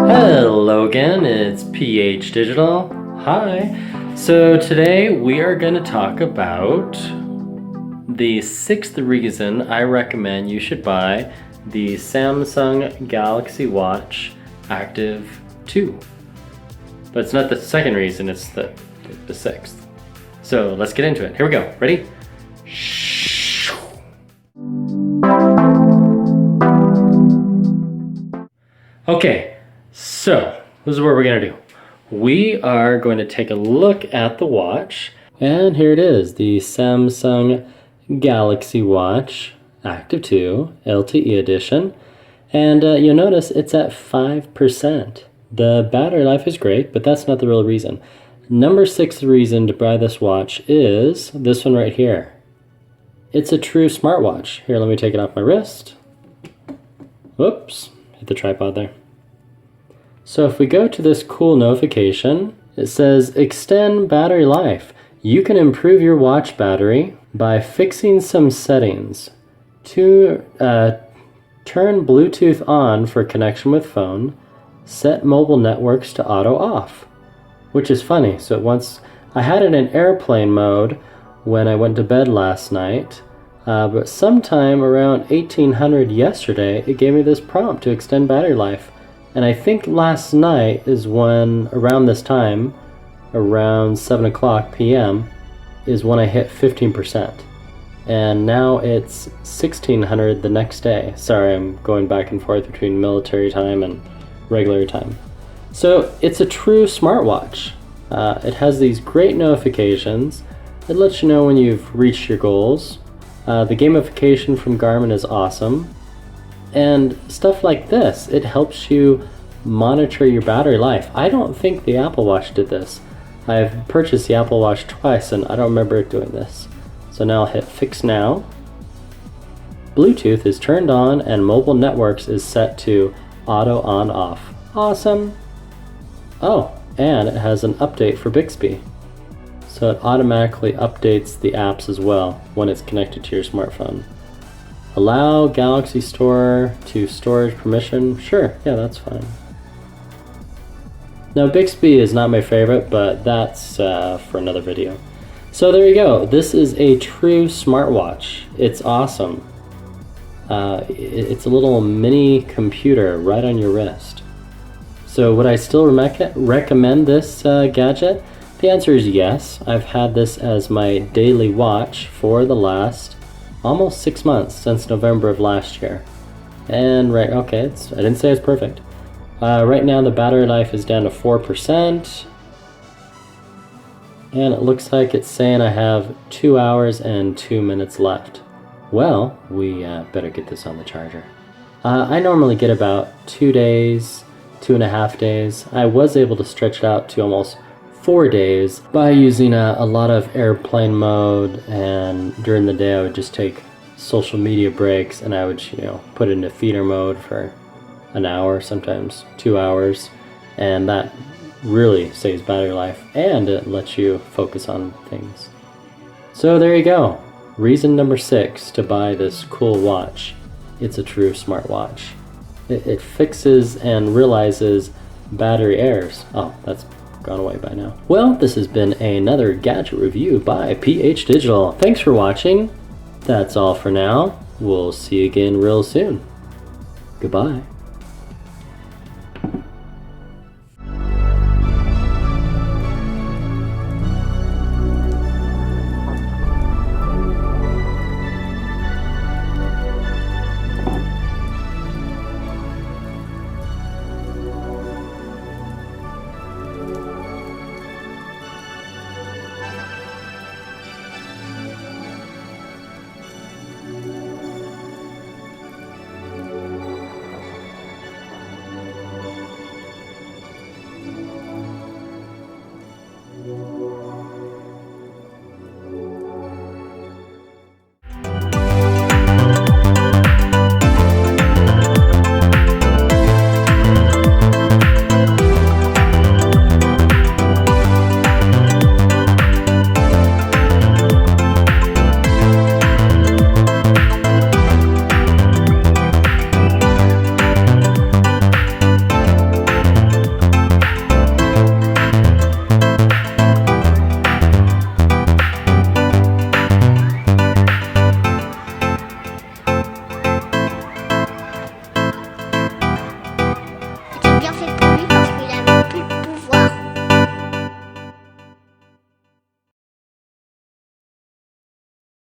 Hello again, it's PH Digital. Hi. So today we are going to talk about the 6th reason I recommend you should buy the Samsung Galaxy Watch Active 2. But it's not the 2nd reason, it's the 6th. So let's get into it. Here we go. Ready? Okay, so this is what we're going to do. We are going to take a look at the watch, and here it is, the Samsung Galaxy Watch Active 2 LTE edition, and you'll notice it's at 5%. The battery life is great, but that's not the real reason. Number 6 reason to buy this watch is this one right here. It's a true smartwatch. Here, let me take it off my wrist. Whoops. Hit the tripod there. So if we go to this cool notification, it says extend battery life. You can improve your watch battery by fixing some settings. To turn Bluetooth on for connection with phone, set mobile networks to auto off, which is funny. So once I had it in airplane mode when I went to bed last night, but sometime around 1800 yesterday, it gave me this prompt to extend battery life. And I think last night is when, around this time, around 7 o'clock p.m., is when I hit 15%. And now it's 1600 the next day. Sorry, I'm going back and forth between military time and regular time. So it's a true smartwatch. It has these great notifications. It lets you know when you've reached your goals. The gamification from Garmin is awesome. And stuff like this, it helps you monitor your battery life. I don't think the Apple Watch did this. I've purchased the Apple Watch twice and I don't remember it doing this. So now I'll hit Fix Now. Bluetooth is turned on and mobile networks is set to auto on off. Awesome. Oh, and it has an update for Bixby. So it automatically updates the apps as well when it's connected to your smartphone. Allow Galaxy Store to storage permission. Sure, yeah, that's fine. Now Bixby is not my favorite, but that's for another video. So there you go. This is a true smartwatch. It's awesome. It's a little mini computer right on your wrist. So would I still recommend this gadget? The answer is yes. I've had this as my daily watch for the last almost 6 months, since November of last year. And I didn't say it's perfect. Right now the battery life is down to 4%. And it looks like it's saying I have 2 hours and 2 minutes left. Well, we better get this on the charger. I normally get about 2 days, 2.5 days. I was able to stretch it out to almost 4 days by using a lot of airplane mode, and during the day I would just take social media breaks and I would put it into feeder mode for an hour, sometimes 2 hours, and that really saves battery life and it lets you focus on things. So there you go. Reason number 6 to buy this cool watch. It's a true smartwatch. It fixes and realizes battery errors. Oh, that's gone away by now. Well, this has been another gadget review by PH Digital. Thanks for watching. That's all for now. We'll see you again real soon. Goodbye.